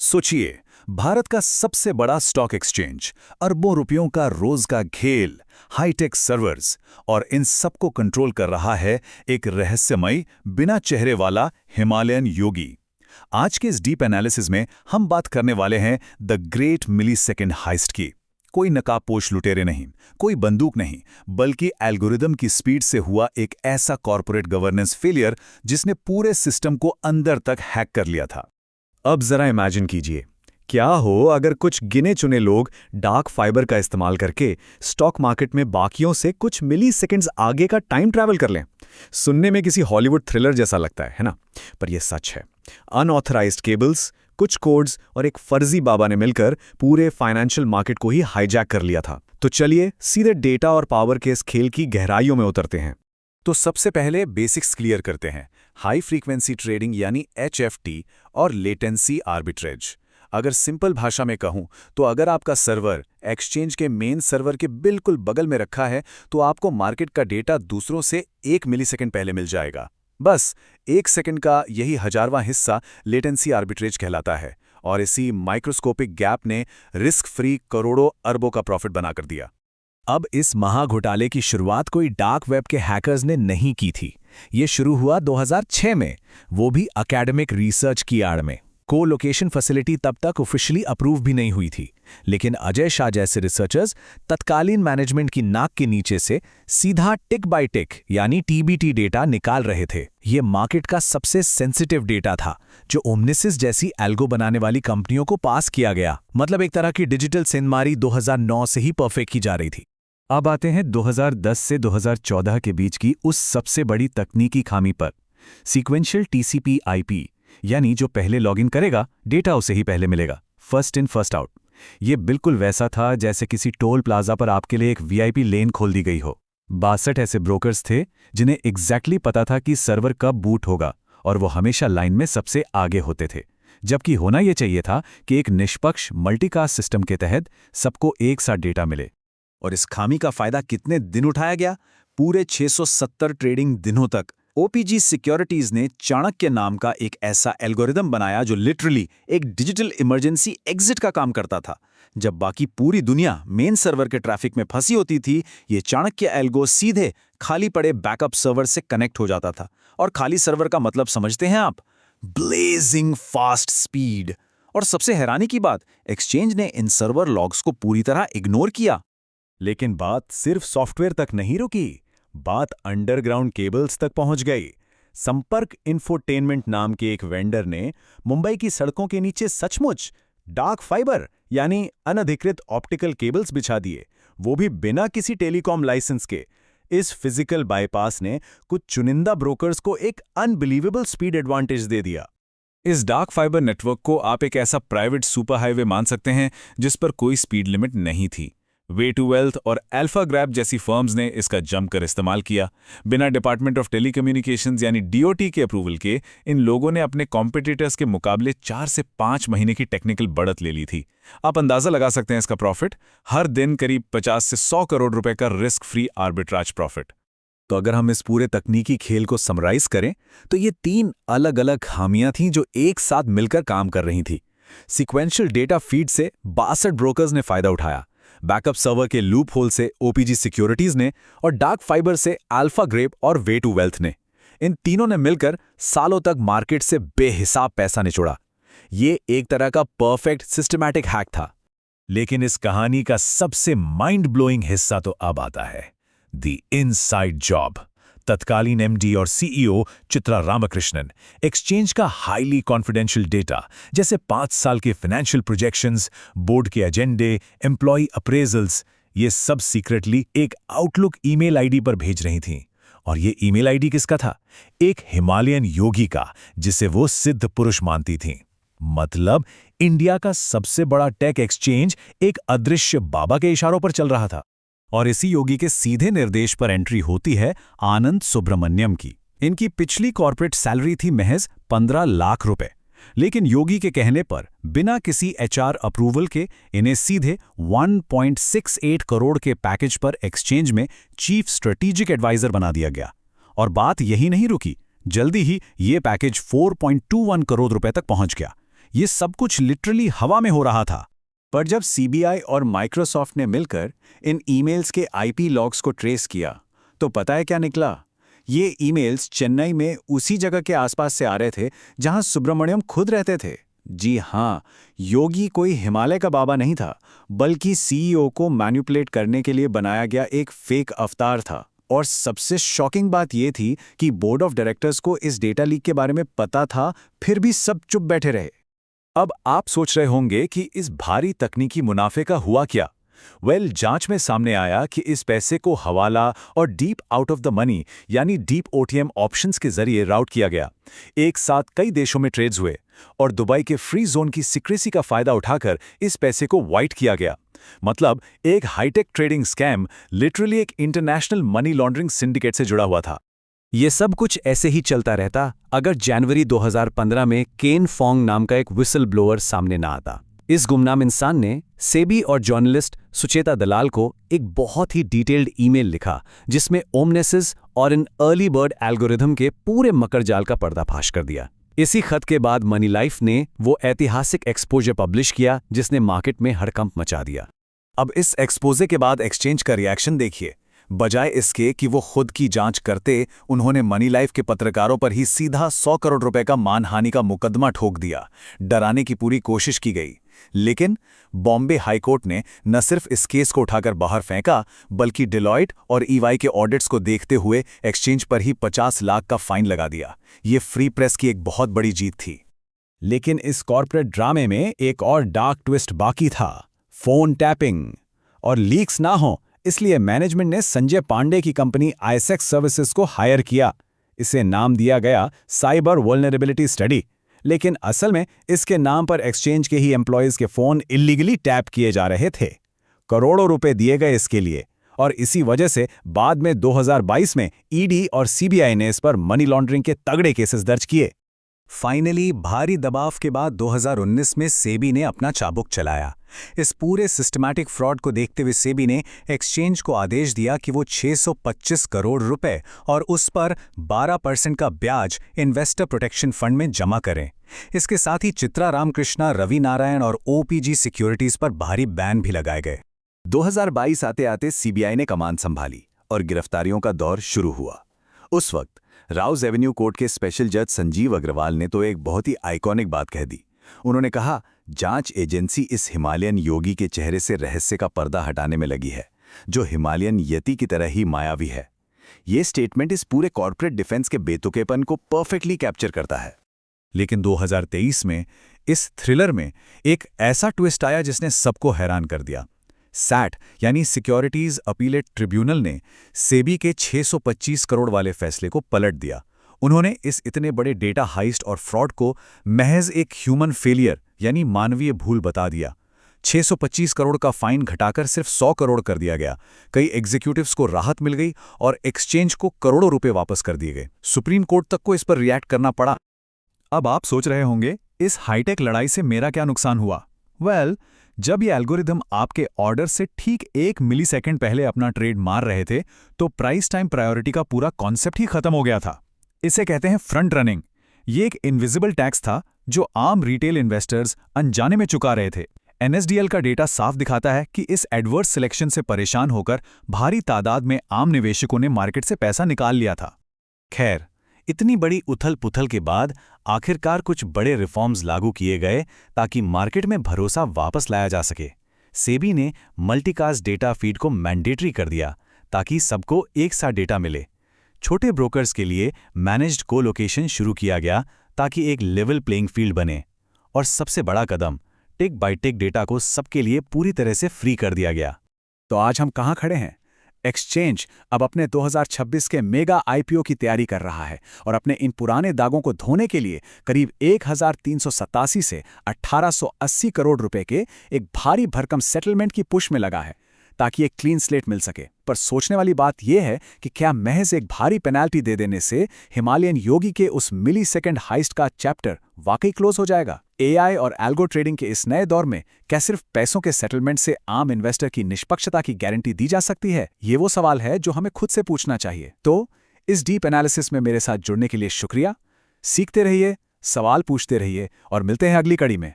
सोचिए, भारत का सबसे बड़ा स्टॉक एक्सचेंज, अरबों रुपयों का रोज का खेल, हाईटेक सर्वर्स और इन सबको कंट्रोल कर रहा है एक रहस्यमयी, बिना चेहरे वाला हिमालयन योगी। आज के इस डीप एनालिसिस में हम बात करने वाले हैं द ग्रेट मिलीसेकंड हाइस्ट की। कोई नकाबपोश लुटेरे नहीं, कोई बंदूक नहीं, बल्कि एल्गोरिदम की स्पीड से हुआ एक ऐसा कॉर्पोरेट गवर्नेंस फेलियर जिसने पूरे सिस्टम को अंदर तक हैक कर लिया था। अब जरा इमेजिन कीजिए, क्या हो अगर कुछ गिने चुने लोग डार्क फाइबर का इस्तेमाल करके स्टॉक मार्केट में बाकियों से कुछ मिली सेकेंड्स आगे का टाइम ट्रैवल कर लें। सुनने में किसी हॉलीवुड थ्रिलर जैसा लगता है ना? पर यह सच है। अनऑथराइज्ड केबल्स, कुछ कोड्स और एक फर्जी बाबा ने मिलकर पूरे फाइनेंशियल मार्केट को ही हाईजैक कर लिया था। तो चलिए सीधे डेटा और पावर के इस खेल की गहराइयों में उतरते हैं। तो सबसे पहले बेसिक्स क्लियर करते हैं। हाई फ्रीक्वेंसी ट्रेडिंग यानी HFT और लेटेंसी आर्बिट्रेज। अगर सिंपल भाषा में कहूं तो अगर आपका सर्वर एक्सचेंज के मेन सर्वर के बिल्कुल बगल में रखा है तो आपको मार्केट का डेटा दूसरों से 1 मिलीसेकंड पहले मिल जाएगा। बस 1 सेकंड का यही हजारवां हिस्सा लेटेंसी आर्बिट्रेज कहलाता है, और इसी माइक्रोस्कोपिक गैप ने रिस्क फ्री करोड़ों अरबों का प्रॉफिट बनाकर दिया। अब इस महाघोटाले की शुरुआत कोई डार्क वेब के हैकर्स ने नहीं की थी। ये शुरू हुआ 2006 में, वो भी एकेडमिक रिसर्च की आड़ में। को लोकेशन फैसिलिटी तब तक ऑफिशियली अप्रूव भी नहीं हुई थी, लेकिन अजय शाह जैसे रिसर्चर्स तत्कालीन मैनेजमेंट की नाक के नीचे से सीधा टिक बाय टिक यानी TBT डेटा निकाल रहे थे। ये मार्केट का सबसे सेंसिटिव डेटा था जो ओमनिसिस जैसी एल्गो बनाने वाली कंपनियों को पास किया गया। मतलब एक तरह की डिजिटल सेंधमारी 2009 से ही परफेक्ट की जा रही थी। अब आते हैं 2010 से 2014 के बीच की उस सबसे बड़ी तकनीकी खामी पर, सीक्वेंशियल TCP/IP, यानी जो पहले लॉगिन करेगा डेटा उसे ही पहले मिलेगा, फर्स्ट इन फर्स्ट आउट। ये बिल्कुल वैसा था जैसे किसी टोल प्लाजा पर आपके लिए एक VIP लेन खोल दी गई हो। 62 ऐसे ब्रोकर्स थे जिन्हें एग्जैक्टली पता था कि सर्वर कब बूट होगा, और वो हमेशा लाइन में सबसे आगे होते थे। जबकि होना यह चाहिए था कि एक निष्पक्ष मल्टीकास्ट सिस्टम के तहत सबको एक साथ डेटा मिले। और इस खामी का फायदा कितने दिन उठाया गया? पूरे 670 ट्रेडिंग दिनों तक। OPG सिक्योरिटीज ने चाणक्य नाम का एक ऐसा एल्गोरिदम बनाया जो लिटरली एक डिजिटल इमरजेंसी एग्जिट का काम करता था। जब बाकी पूरी दुनिया मेन सर्वर के ट्रैफिक में फंसी होती थी, ये चाणक्य एल्गो सीधे खाली पड़े बैकअप सर्वर से कनेक्ट हो जाता था। और खाली सर्वर का मतलब समझते हैं आप? Blazing fast speed. और सबसे हैरानी की बात, एक्सचेंज ने इन सर्वर लॉग्स को पूरी तरह इग्नोर किया। लेकिन बात सिर्फ सॉफ्टवेयर तक नहीं रुकी, बात अंडरग्राउंड केबल्स तक पहुंच गई। संपर्क इंफोटेनमेंट नाम के एक वेंडर ने मुंबई की सड़कों के नीचे सचमुच डार्क फाइबर यानी अनधिकृत ऑप्टिकल केबल्स बिछा दिए, वो भी बिना किसी टेलीकॉम लाइसेंस के। इस फिजिकल बाईपास ने कुछ चुनिंदा ब्रोकर्स को एक अनबिलीवेबल स्पीड एडवांटेज दे दिया। इस डार्क फाइबर नेटवर्क को आप एक ऐसा प्राइवेट सुपर हाईवे मान सकते हैं जिस पर कोई स्पीड लिमिट नहीं थी। वे टू वेल्थ और अल्फा ग्रैब जैसी फर्म्स ने इसका जमकर इस्तेमाल किया। बिना डिपार्टमेंट ऑफ टेलीकम्युनिकेशंस यानी DOT के अप्रूवल के इन लोगों ने अपने कॉम्पिटिटर्स के मुकाबले 4 से 5 महीने की टेक्निकल बढ़त ले ली थी। आप अंदाजा लगा सकते हैं इसका प्रॉफिट, हर दिन करीब 50 से 100 करोड़ रुपए का रिस्क फ्री आर्बिट्राज प्रॉफिट। तो अगर हम इस पूरे तकनीकी खेल को समराइज करें तो ये 3 अलग अलग खामियां थीं जो एक साथ मिलकर काम कर रही थी। सीक्वेंशियल डेटा फीड से 62 ब्रोकर्स ने फायदा उठाया, बैकअप सर्वर के लूप होल से OPG सिक्योरिटीज ने, और डार्क फाइबर से अल्फा ग्रेप और वे टू वेल्थ ने। इन तीनों ने मिलकर सालों तक मार्केट से बेहिसाब पैसा निचोड़ा। ये एक तरह का परफेक्ट सिस्टमैटिक हैक था। लेकिन इस कहानी का सबसे माइंड ब्लोइंग हिस्सा तो अब आता है, द इनसाइड जॉब। तत्कालीन MD और CEO चित्रा रामकृष्णन एक्सचेंज का हाईली कॉन्फिडेंशियल डेटा जैसे 5 साल के फाइनेंशियल प्रोजेक्शंस, बोर्ड के एजेंडे, एम्प्लॉय अप्रेजल्स, ये सब सीक्रेटली एक आउटलुक ईमेल आईडी पर भेज रही थीं। और ये ईमेल आईडी किसका था? एक हिमालयन योगी का, जिसे वो सिद्ध पुरुष मानती थीं। मतलब इंडिया का सबसे बड़ा टेक एक्सचेंज एक अदृश्य बाबा के इशारों पर चल रहा था। और इसी योगी के सीधे निर्देश पर एंट्री होती है आनंद सुब्रमण्यम की। इनकी पिछली कॉर्पोरेट सैलरी थी महज 15 लाख रुपए, लेकिन योगी के कहने पर बिना किसी HR अप्रूवल के इन्हें सीधे 1.68 करोड़ के पैकेज पर एक्सचेंज में चीफ स्ट्रेटेजिक एडवाइजर बना दिया गया। और बात यही नहीं रुकी, जल्दी ही ये पैकेज 4.21 करोड़ रुपए तक पहुंच गया। ये सब कुछ लिटरली हवा में हो रहा था। पर जब सीबीआई और माइक्रोसॉफ्ट ने मिलकर इन ईमेल्स के आईपी लॉग्स को ट्रेस किया, तो पता है क्या निकला? ये ईमेल्स चेन्नई में उसी जगह के आसपास से आ रहे थे जहां सुब्रमण्यम खुद रहते थे। जी हां, योगी कोई हिमालय का बाबा नहीं था, बल्कि सीईओ को मैनिपुलेट करने के लिए बनाया गया एक फेक अवतार था। और सबसे शॉकिंग बात यह थी कि बोर्ड ऑफ डायरेक्टर्स को इस डेटा लीक के बारे में पता था, फिर भी सब चुप बैठे रहे। अब आप सोच रहे होंगे कि इस भारी तकनीकी मुनाफे का हुआ क्या? जांच में सामने आया कि इस पैसे को हवाला और deep out of the money यानी डीप ओटीएम ऑप्शंस के जरिए राउट किया गया। एक साथ कई देशों में ट्रेड्स हुए और दुबई के फ्री जोन की सीक्रेसी का फायदा उठाकर इस पैसे को वाइट किया गया। मतलब एक हाईटेक ट्रेडिंग स्कैम लिटरली एक इंटरनेशनल मनी लॉन्ड्रिंग सिंडिकेट से जुड़ा हुआ था। ये सब कुछ ऐसे ही चलता रहता अगर जनवरी 2015 में केन फोंग नाम का एक विसल ब्लोअर सामने ना आता। इस गुमनाम इंसान ने सेबी और जर्नलिस्ट सुचेता दलाल को एक बहुत ही डिटेल्ड ईमेल लिखा, जिसमें ओमनेसिस और इन अर्ली बर्ड एल्गोरिथम के पूरे मकड़जाल का पर्दाफाश कर दिया। इसी खत के बाद मनी लाइफ ने वो ऐतिहासिक एक्सपोजर पब्लिश किया जिसने मार्केट में हड़कंप मचा दिया। अब इस एक्सपोजे के बाद एक्सचेंज का रिएक्शन देखिए। बजाय इसके कि वो खुद की जांच करते, उन्होंने मनी लाइफ के पत्रकारों पर ही सीधा 100 करोड़ रुपए का मानहानि का मुकदमा ठोक दिया। डराने की पूरी कोशिश की गई, लेकिन बॉम्बे हाईकोर्ट ने न सिर्फ इस केस को उठाकर बाहर फेंका, बल्कि डिलॉयट और ईवाई के ऑडिट्स को देखते हुए एक्सचेंज पर ही 50 लाख का फाइन लगा दिया। ये फ्री प्रेस की एक बहुत बड़ी जीत थी। लेकिन इस कॉर्पोरेट ड्रामे में एक और डार्क ट्विस्ट बाकी था, फोन टैपिंग। और लीक्स ना हो इसलिए मैनेजमेंट ने संजय पांडे की कंपनी आईसेक्स सर्विसेज को हायर किया। इसे नाम दिया गया साइबर वल्नरेबिलिटी स्टडी, लेकिन असल में इसके नाम पर एक्सचेंज के ही एम्प्लॉयज के फोन इलीगली टैप किए जा रहे थे। करोड़ों रुपए दिए गए इसके लिए, और इसी वजह से बाद में 2022 में ईडी और सीबीआई ने इस पर मनी लॉन्ड्रिंग के तगड़े केसेस दर्ज किए। फाइनली भारी दबाव के बाद 2019 में सेबी ने अपना चाबुक चलाया। इस पूरे सिस्टमैटिक फ्रॉड को देखते हुए सेबी ने एक्सचेंज को आदेश दिया कि वो 625 करोड़ रुपए और उस पर 12% का ब्याज इन्वेस्टर प्रोटेक्शन फंड में जमा करें। इसके साथ ही चित्रा रामकृष्णा, रवि नारायण और ओपीजी सिक्योरिटीज पर भारी बैन भी लगाए गए। 2022 आते आते सीबीआई ने कमान संभाली और गिरफ्तारियों का दौर शुरू हुआ। उस वक्त राउज एवेन्यू कोर्ट के स्पेशल जज संजीव अग्रवाल ने तो एक बहुत ही आइकॉनिक बात कह दी। उन्होंने कहा, जांच एजेंसी इस हिमालयन योगी के चेहरे से रहस्य का पर्दा हटाने में लगी है, जो हिमालयन यति की तरह ही मायावी है। ये स्टेटमेंट इस पूरे कॉर्पोरेट डिफेंस के बेतुकेपन को परफेक्टली कैप्चर करता है। लेकिन 2023 में इस थ्रिलर में एक ऐसा ट्विस्ट आया जिसने सबको हैरान कर दिया। सैट यानी सिक्योरिटीज अपीलेट ट्रिब्यूनल ने सेबी के 625 करोड़ वाले फैसले को पलट दिया। उन्होंने इस इतने बड़े डेटा हाइस्ट और फ्रॉड को महज एक ह्यूमन फेलियर यानी मानवीय भूल बता दिया। 625 करोड़ का फाइन घटाकर सिर्फ 100 करोड़ कर दिया गया। कई एग्जीक्यूटिव्स को राहत मिल गई और एक्सचेंज को करोड़ों रुपए वापस कर दिए गए। सुप्रीम कोर्ट तक को इस पर रिएक्ट करना पड़ा। अब आप सोच रहे होंगे, इस हाईटेक लड़ाई से मेरा क्या नुकसान हुआ? जब ये एल्गोरिदम आपके ऑर्डर से ठीक 1 मिलीसेकंड पहले अपना ट्रेड मार रहे थे, तो प्राइस टाइम प्रायोरिटी का पूरा कॉन्सेप्ट ही खत्म हो गया था। इसे कहते हैं फ्रंट रनिंग। ये एक इनविजिबल टैक्स था जो आम रिटेल इन्वेस्टर्स अनजाने में चुका रहे थे। एनएसडीएल का डेटा साफ दिखाता है कि इस एडवर्स सिलेक्शन से परेशान होकर भारी तादाद में आम निवेशकों ने मार्केट से पैसा निकाल लिया था। खैर, इतनी बड़ी उथल पुथल के बाद आखिरकार कुछ बड़े रिफॉर्म्स लागू किए गए ताकि मार्केट में भरोसा वापस लाया जा सके। सेबी ने मल्टीकास्ट डेटा फीड को मैंडेटरी कर दिया ताकि सबको एक साथ डेटा मिले। छोटे ब्रोकर्स के लिए मैनेज्ड कोलोकेशन शुरू किया गया ताकि एक लेवल प्लेइंग फील्ड बने। और सबसे बड़ा कदम, टिक बाय टिक डेटा को सबके लिए पूरी तरह से फ्री कर दिया गया। तो आज हम कहाँ खड़े हैं? एक्सचेंज अब अपने 2026 के मेगा आईपीओ की तैयारी कर रहा है और अपने इन पुराने दागों को धोने के लिए करीब 1387 से 1880 करोड़ रुपए के एक भारी भरकम सेटलमेंट की पुश में लगा है ताकि एक क्लीन स्लेट मिल सके। पर सोचने वाली बात यह है कि क्या महज एक भारी पेनाल्टी दे देने से हिमालयन योगी के उस मिली सेकेंड हाइस्ट का चैप्टर वाकई क्लोज हो जाएगा? एआई और एल्गो ट्रेडिंग के इस नए दौर में क्या सिर्फ पैसों के सेटलमेंट से आम इन्वेस्टर की निष्पक्षता की गारंटी दी जा सकती है? ये वो सवाल है जो हमें खुद से पूछना चाहिए। तो इस डीप एनालिसिस में मेरे साथ जुड़ने के लिए शुक्रिया। सीखते रहिए, सवाल पूछते रहिए और मिलते हैं अगली कड़ी में।